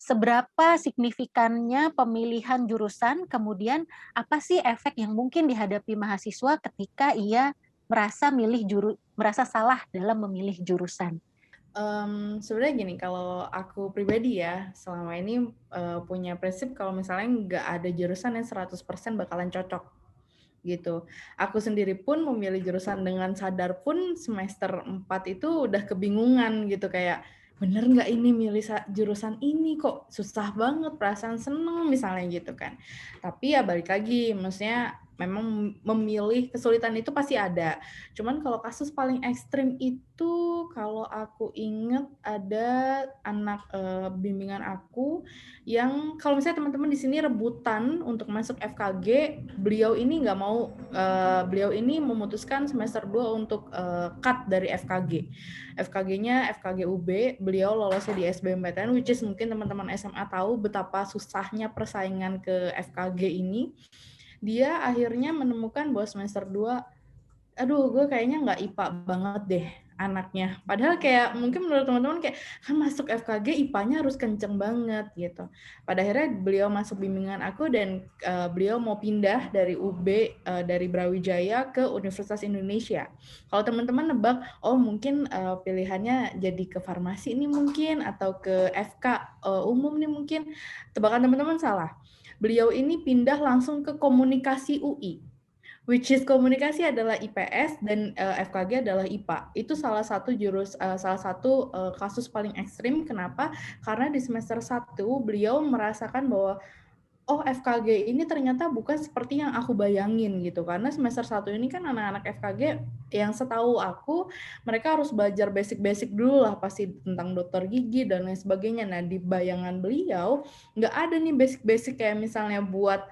seberapa signifikannya pemilihan jurusan, kemudian apa sih efek yang mungkin dihadapi mahasiswa ketika ia merasa salah dalam memilih jurusan? Sebenarnya gini, kalau aku pribadi ya, selama ini, punya prinsip kalau misalnya nggak ada jurusan yang 100% bakalan cocok, gitu. Aku sendiri pun memilih jurusan dengan sadar pun semester 4 itu udah kebingungan gitu, kayak, "Bener nggak ini milih jurusan ini, kok susah banget, perasaan seneng," misalnya gitu kan. Tapi ya balik lagi, maksudnya memang memilih kesulitan itu pasti ada. Cuman kalau kasus paling ekstrim itu kalau aku inget ada anak, bimbingan aku yang kalau misalnya teman-teman di sini rebutan untuk masuk FKG, beliau ini memutuskan semester 2 untuk, cut dari FKG. FKG-nya FKG UB, beliau lolosnya di SBMPTN, which is mungkin teman-teman SMA tahu betapa susahnya persaingan ke FKG ini. Dia akhirnya menemukan bahwa semester 2, aduh gue kayaknya nggak IPA banget deh anaknya. Padahal kayak mungkin menurut teman-teman kayak, kan masuk FKG IPA-nya harus kenceng banget gitu. Pada akhirnya beliau masuk bimbingan aku dan beliau mau pindah dari UB, dari Brawijaya ke Universitas Indonesia. Kalau teman-teman nebak, oh mungkin pilihannya jadi ke farmasi nih mungkin atau ke FK umum nih mungkin. Tebakan teman-teman salah. Beliau ini pindah langsung ke komunikasi UI. Which is komunikasi adalah IPS dan, FKG adalah IPA. Itu salah satu, kasus paling ekstrim. Kenapa? Karena di semester 1 beliau merasakan bahwa, "Oh, FKG ini ternyata bukan seperti yang aku bayangin," gitu. Karena semester 1 ini kan anak-anak FKG yang setahu aku, mereka harus belajar basic-basic dulu lah pasti tentang dokter gigi dan lain sebagainya. Nah, di bayangan beliau, nggak ada nih basic-basic kayak misalnya buat,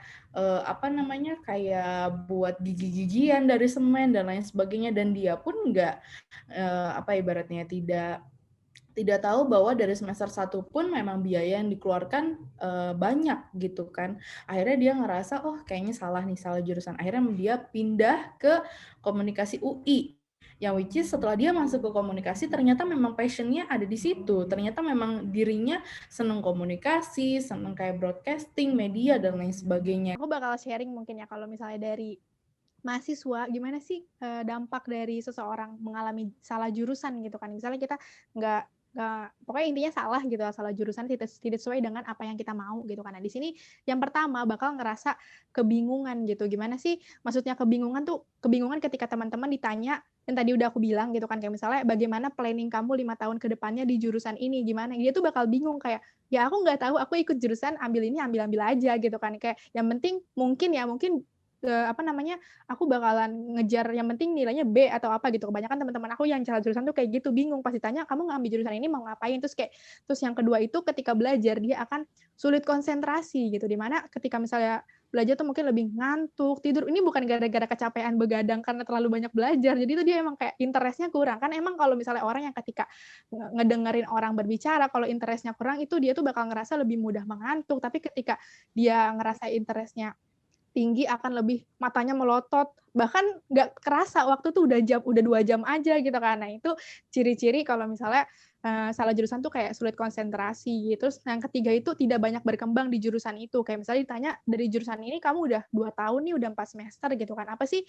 kayak buat gigi-gigian dari semen dan lain sebagainya. Dan dia pun nggak, ibaratnya tidak tahu bahwa dari semester 1 pun memang biaya yang dikeluarkan, banyak gitu kan. Akhirnya dia ngerasa, "Oh kayaknya salah nih, salah jurusan." Akhirnya dia pindah ke komunikasi UI, yang which is setelah dia masuk ke komunikasi ternyata memang passion-nya ada di situ. Ternyata memang dirinya seneng komunikasi, seneng kayak broadcasting, media, dan lain sebagainya. Aku bakal sharing mungkin ya kalau misalnya dari mahasiswa, gimana sih, dampak dari seseorang mengalami salah jurusan gitu kan. Misalnya kita nggak pokoknya intinya salah gitu, salah jurusan tidak tidak sesuai dengan apa yang kita mau gitu kan. Nah di sini yang pertama bakal ngerasa kebingungan gitu. Gimana sih maksudnya kebingungan tuh, kebingungan ketika teman-teman ditanya yang tadi udah aku bilang gitu kan, kayak misalnya bagaimana planning kamu 5 tahun ke depannya di jurusan ini, gimana? Dia tuh bakal bingung kayak, "Ya aku nggak tahu, aku ikut jurusan, ambil ini, ambil-ambil aja," gitu kan. Kayak yang penting mungkin, aku bakalan ngejar yang penting nilainya B atau apa gitu. Kebanyakan teman-teman aku yang salah jurusan tuh kayak gitu, bingung pas ditanya, "Kamu ngambil jurusan ini mau ngapain?" Terus yang kedua itu ketika belajar dia akan sulit konsentrasi gitu, di mana ketika misalnya belajar tuh mungkin lebih ngantuk, tidur. Ini bukan gara-gara kecapean begadang karena terlalu banyak belajar, jadi itu dia emang kayak interest-nya kurang. Kan emang kalau misalnya orang yang ketika ngedengerin orang berbicara, kalau interest-nya kurang itu dia tuh bakal ngerasa lebih mudah mengantuk, tapi ketika dia ngerasa interest-nya tinggi akan lebih matanya melotot, bahkan nggak kerasa waktu tuh udah 2 jam aja gitu kan. Nah itu ciri-ciri kalau misalnya, salah jurusan tuh kayak sulit konsentrasi. Terus yang ketiga itu tidak banyak berkembang di jurusan itu, kayak misalnya ditanya, "Dari jurusan ini kamu udah 2 tahun nih, udah 4 semester," gitu kan, "Apa sih,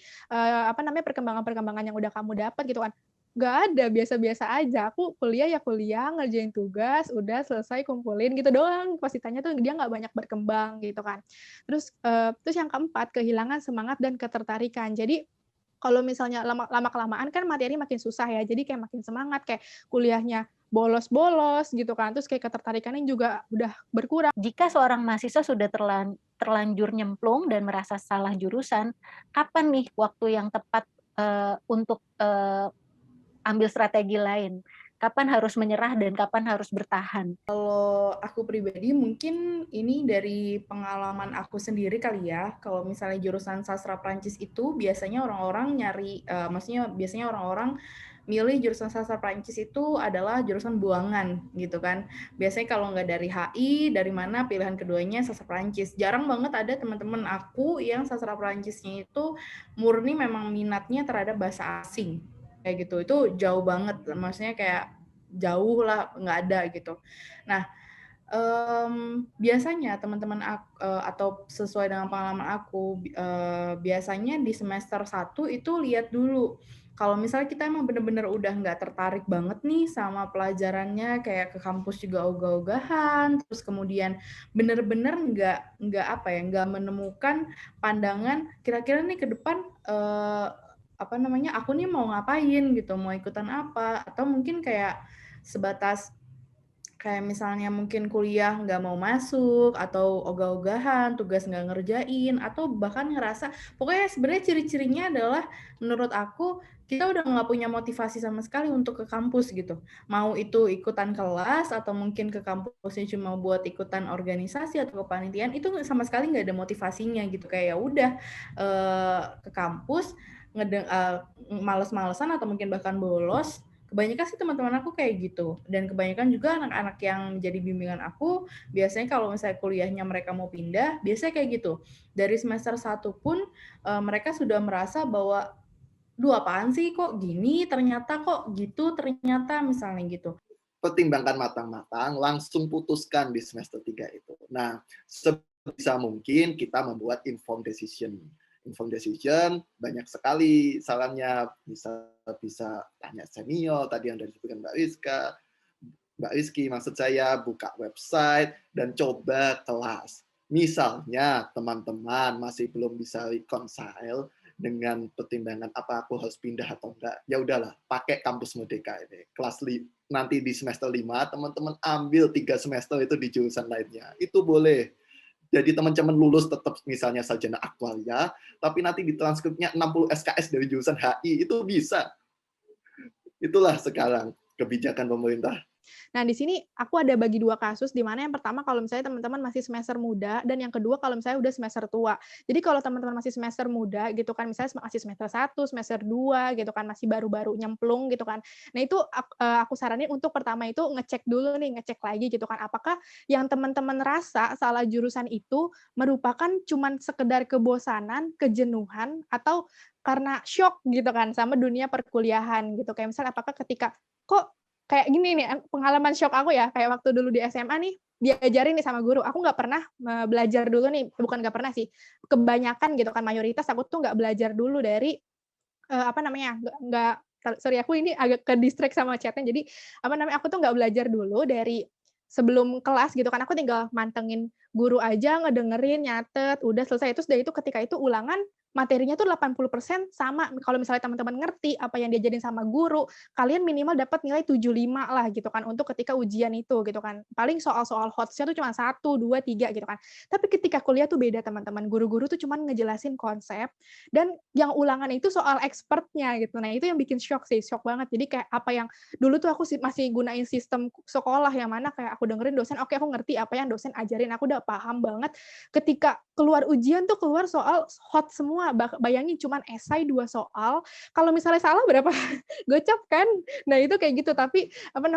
perkembangan-perkembangan yang udah kamu dapat?" Gitu kan. Nggak ada, biasa-biasa aja, "Aku kuliah ya kuliah, ngerjain tugas, udah selesai kumpulin," gitu doang. Pas ditanya tuh dia nggak banyak berkembang gitu kan. Terus yang keempat, kehilangan semangat dan ketertarikan. Jadi, kalau misalnya lama-kelamaan kan materi makin susah ya, jadi kayak makin semangat, kayak kuliahnya bolos-bolos gitu kan, terus kayak ketertarikannya juga udah berkurang. Jika seorang mahasiswa sudah terlanjur nyemplung dan merasa salah jurusan, kapan nih waktu yang tepat, untuk, ambil strategi lain? Kapan harus menyerah dan kapan harus bertahan? Kalau aku pribadi mungkin ini dari pengalaman aku sendiri kali ya. Kalau misalnya jurusan sastra Prancis itu biasanya orang-orang nyari, maksudnya biasanya orang-orang milih jurusan sastra Prancis itu adalah jurusan buangan gitu kan. Biasanya kalau nggak dari HI, dari mana pilihan keduanya sastra Prancis. Jarang banget ada teman-teman aku yang sastra Prancisnya itu murni memang minatnya terhadap bahasa asing kayak gitu. Itu jauh banget, maksudnya kayak jauh lah, nggak ada gitu. Nah, Biasanya teman-teman atau sesuai dengan pengalaman aku, biasanya di semester 1 itu lihat dulu. Kalau misalnya kita emang bener-bener udah nggak tertarik banget nih sama pelajarannya, kayak ke kampus juga ogah-ogahan, terus kemudian bener-bener nggak menemukan pandangan kira-kira nih ke depan, aku nih mau ngapain gitu, mau ikutan apa, atau mungkin kayak sebatas kayak misalnya mungkin kuliah nggak mau masuk, atau ogah-ogahan, tugas nggak ngerjain, atau bahkan ngerasa, pokoknya sebenarnya ciri-cirinya adalah menurut aku, kita udah nggak punya motivasi sama sekali untuk ke kampus gitu. Mau itu ikutan kelas, atau mungkin ke kampusnya cuma buat ikutan organisasi atau kepanitiaan, itu sama sekali nggak ada motivasinya gitu. Kayak ya udah ke kampus, males-malesan atau mungkin bahkan bolos. Kebanyakan sih teman-teman aku kayak gitu, dan kebanyakan juga anak-anak yang jadi bimbingan aku, biasanya kalau misalnya kuliahnya mereka mau pindah, biasanya kayak gitu. Dari semester 1 pun mereka sudah merasa bahwa, duh apaan sih kok gini, ternyata kok gitu, ternyata misalnya gitu. Pertimbangkan matang-matang, langsung putuskan di semester 3 itu. Nah, sebisa mungkin kita membuat informed decision. Informed decision banyak sekali sarannya, bisa tanya senior, tadi yang disebutkan Mbak Rizky, maksud saya buka website dan coba kelas. Misalnya teman-teman masih belum bisa reconcile dengan pertimbangan apa aku harus pindah atau enggak, ya udahlah, pakai kampus Merdeka ini. Nanti di semester 5, teman-teman ambil 3 semester itu di jurusan lainnya. Itu boleh. Jadi teman-teman lulus tetap misalnya sarjana aktuaria, tapi nanti di transkripnya 60 SKS dari jurusan HI, itu bisa. Itulah sekarang kebijakan pemerintah. Nah, di sini aku ada bagi 2 kasus, di mana yang pertama kalau misalnya teman-teman masih semester muda, dan yang kedua kalau misalnya udah semester tua. Jadi kalau teman-teman masih semester muda gitu kan, misalnya masih semester 1, semester 2 gitu kan, masih baru-baru nyemplung gitu kan. Nah, itu aku saranin untuk pertama itu ngecek dulu nih, ngecek lagi gitu kan, apakah yang teman-teman rasa salah jurusan itu merupakan cuman sekedar kebosanan, kejenuhan, atau karena syok gitu kan sama dunia perkuliahan gitu. Kayak misalnya apakah ketika, kok kayak gini nih, pengalaman syok aku ya, kayak waktu dulu di SMA nih, diajarin nih sama guru, aku nggak pernah belajar dulu nih, bukan nggak pernah sih, kebanyakan gitu kan, mayoritas aku tuh nggak belajar dulu dari, nggak sorry aku ini agak ke-distract sama chat-nya, jadi, aku tuh nggak belajar dulu dari sebelum kelas gitu kan, aku tinggal mantengin guru aja, ngedengerin, nyatet, udah selesai. Terus dari itu ketika itu ulangan, materinya tuh 80% sama. Kalau misalnya teman-teman ngerti apa yang diajarin sama guru, kalian minimal dapat nilai 75 lah gitu kan, untuk ketika ujian itu gitu kan. Paling soal-soal hots-nya tuh cuma 1, 2, 3 gitu kan. Tapi ketika kuliah tuh beda teman-teman, guru-guru tuh cuma ngejelasin konsep, dan yang ulangan itu soal expertnya gitu. Nah itu yang bikin syok sih, syok banget. Jadi kayak apa yang dulu tuh aku masih gunain sistem sekolah yang mana kayak aku dengerin dosen, oke aku ngerti apa yang dosen ajarin, aku udah paham banget. Ketika keluar ujian tuh keluar soal hot semua, bayangin cuman esai 2 soal, kalau misalnya salah berapa gocap kan? Nah itu kayak gitu, tapi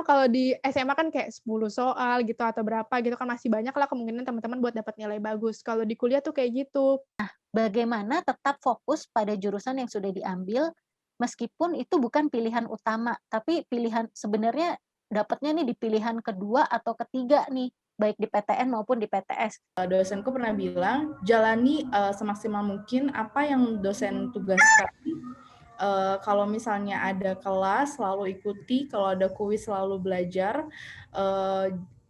kalau di SMA kan kayak 10 soal gitu atau berapa gitu kan, masih banyak lah kemungkinan teman-teman buat dapat nilai bagus. Kalau di kuliah tuh kayak gitu. Bagaimana tetap fokus pada jurusan yang sudah diambil, meskipun itu bukan pilihan utama, tapi pilihan sebenarnya dapatnya nih di pilihan kedua atau ketiga nih, baik di PTN maupun di PTS. Dosenku pernah bilang, jalani semaksimal mungkin apa yang dosen tugaskan. Kalau misalnya ada kelas, selalu ikuti. Kalau ada kuis, selalu belajar.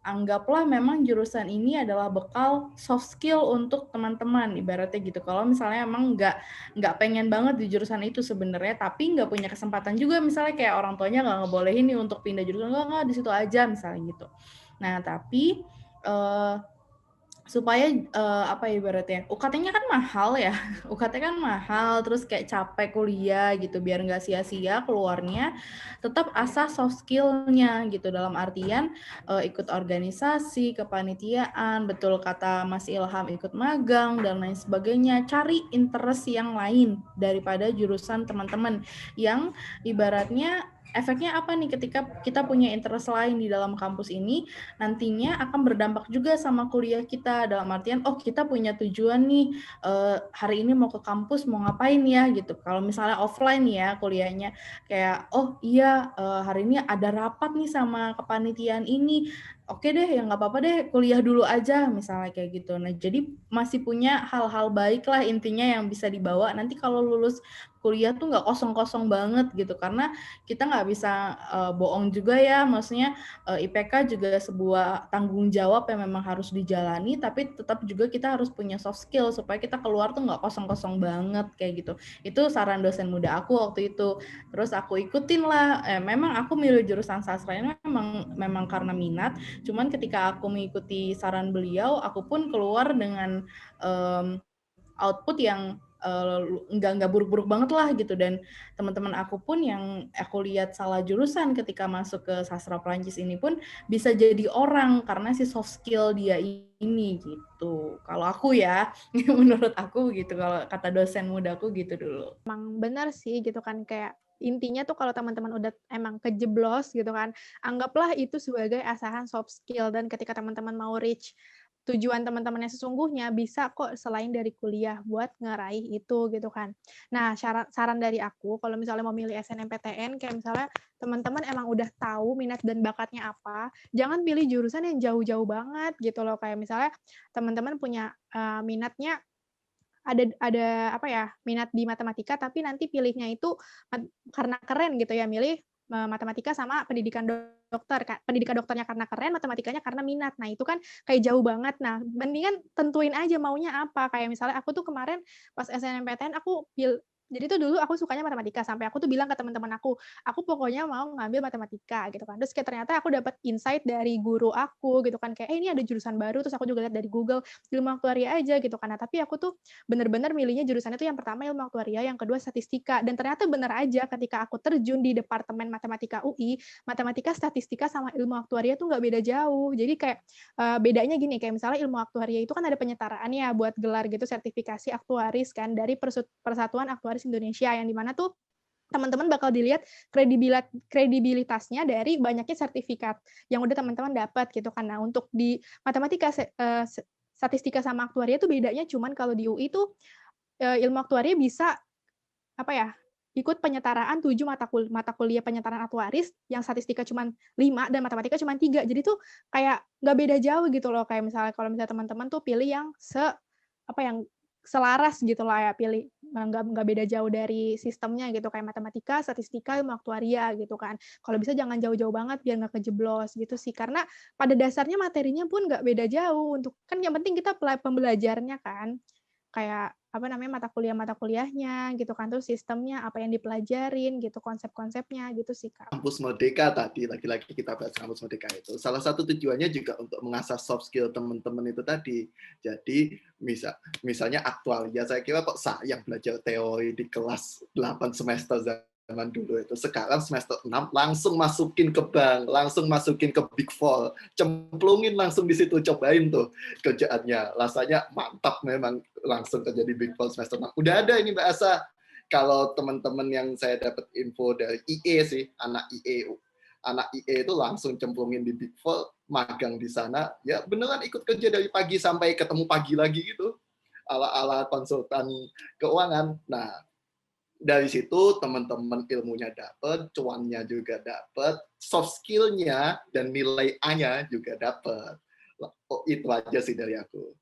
Anggaplah memang jurusan ini adalah bekal soft skill untuk teman-teman, ibaratnya gitu. Kalau misalnya emang nggak pengen banget di jurusan itu sebenarnya, tapi nggak punya kesempatan juga, misalnya kayak orang tuanya nggak ngebolehin nih untuk pindah jurusan, nggak di situ aja misalnya gitu. Nah tapi supaya ibaratnya UKT-nya kan mahal ya, UKT kan mahal, terus kayak capek kuliah gitu, biar nggak sia-sia keluarnya, tetap asah soft skill-nya gitu, dalam artian ikut organisasi, kepanitiaan, betul kata Mas Ilham, ikut magang dan lain sebagainya, cari interest yang lain daripada jurusan teman-teman yang ibaratnya efeknya apa nih ketika kita punya interest lain di dalam kampus ini, nantinya akan berdampak juga sama kuliah kita, dalam artian, oh kita punya tujuan nih, hari ini mau ke kampus, mau ngapain ya gitu. Kalau misalnya offline ya kuliahnya, kayak oh iya hari ini ada rapat nih sama kepanitiaan ini, oke deh, ya nggak apa-apa deh, kuliah dulu aja, misalnya kayak gitu. Nah, jadi masih punya hal-hal baik lah intinya yang bisa dibawa. Nanti kalau lulus kuliah tuh nggak kosong-kosong banget gitu, karena kita nggak bisa bohong juga ya, maksudnya IPK juga sebuah tanggung jawab yang memang harus dijalani, tapi tetap juga kita harus punya soft skill supaya kita keluar tuh nggak kosong-kosong banget kayak gitu. Itu saran dosen muda aku waktu itu. Terus aku ikutin lah, memang aku milih jurusan sastra ini memang karena minat. Cuman ketika aku mengikuti saran beliau, aku pun keluar dengan output yang nggak buruk-buruk banget lah gitu. Dan teman-teman aku pun yang aku lihat salah jurusan ketika masuk ke sastra Perancis ini pun bisa jadi orang karena si soft skill dia ini gitu. Kalau aku ya, menurut aku gitu. Kalau kata dosen muda aku gitu dulu. Emang benar sih gitu kan, kayak intinya tuh kalau teman-teman udah emang kejeblos gitu kan, anggaplah itu sebagai asahan soft skill, dan ketika teman-teman mau reach tujuan teman-teman yang sesungguhnya, bisa kok selain dari kuliah buat ngeraih itu gitu kan. Nah, saran dari aku kalau misalnya mau milih SNMPTN, kayak misalnya teman-teman emang udah tahu minat dan bakatnya apa, jangan pilih jurusan yang jauh-jauh banget gitu loh. Kayak misalnya teman-teman punya minatnya ada apa ya, minat di matematika, tapi nanti pilihnya itu karena keren gitu ya, milih matematika sama pendidikan dokter. Pendidikan dokternya karena keren, matematikanya karena minat. Nah, itu kan kayak jauh banget. Nah, mendingan tentuin aja maunya apa. Kayak misalnya aku tuh kemarin pas SNMPTN jadi tuh dulu aku sukanya matematika, sampai aku tuh bilang ke teman-teman aku pokoknya mau ngambil matematika gitu kan. Terus kayak ternyata aku dapat insight dari guru aku gitu kan, kayak ini ada jurusan baru, terus aku juga lihat dari Google, ilmu aktuaria aja gitu kan. Nah, tapi aku tuh bener-bener milihnya jurusannya tuh yang pertama ilmu aktuaria, yang kedua statistika. Dan ternyata bener aja ketika aku terjun di Departemen Matematika UI, matematika, statistika, sama ilmu aktuaria tuh nggak beda jauh. Jadi kayak bedanya gini, kayak misalnya ilmu aktuaria itu kan ada penyetaraan ya buat gelar gitu sertifikasi aktuaris kan dari Persatuan Aktuaris Indonesia, yang dimana tuh teman-teman bakal dilihat kredibilitasnya dari banyaknya sertifikat yang udah teman-teman dapat gitu kan. Nah, untuk di matematika, statistika sama aktuaria itu bedanya cuman kalau di UI tuh ilmu aktuaria bisa apa ya, ikut penyetaraan 7 mata kuliah penyetaraan aktuaris, yang statistika cuman 5 dan matematika cuman 3. Jadi tuh kayak nggak beda jauh gitu loh, kayak misalnya kalau misalnya teman-teman tuh pilih yang yang selaras gitu lah ya, pilih nggak beda jauh dari sistemnya gitu, kayak matematika, statistika, ilmu aktuaria gitu kan. Kalau bisa jangan jauh-jauh banget biar nggak kejeblos gitu sih, karena pada dasarnya materinya pun nggak beda jauh, untuk kan yang penting kita pembelajarnya kan, kayak apa namanya, mata kuliahnya gitu kan, terus sistemnya apa yang dipelajarin gitu, konsep-konsepnya gitu sih, Kak. Kampus Merdeka tadi, lagi-lagi kita bahas Kampus Merdeka itu. Salah satu tujuannya juga untuk mengasah soft skill teman-teman itu tadi. Jadi misalnya aktualia, saya kira kok sayang belajar teori di kelas 8 semester zaman dulu itu. Sekarang semester 6 langsung masukin ke bank, langsung masukin ke Big Four, cemplungin langsung di situ, cobain tuh kerjaannya. Rasanya mantap memang, langsung kerja di Big Four semester 6. Udah ada ini Mbak Asa. Kalau teman-teman yang saya dapat info dari IE sih, anak IE itu langsung cemplungin di Big Four, magang di sana, ya beneran ikut kerja dari pagi sampai ketemu pagi lagi gitu, ala-ala konsultan keuangan. Nah, dari situ teman-teman ilmunya dapat, cuannya juga dapat, soft skill-nya dan nilai A-nya juga dapat. Oh, itu aja sih dari aku.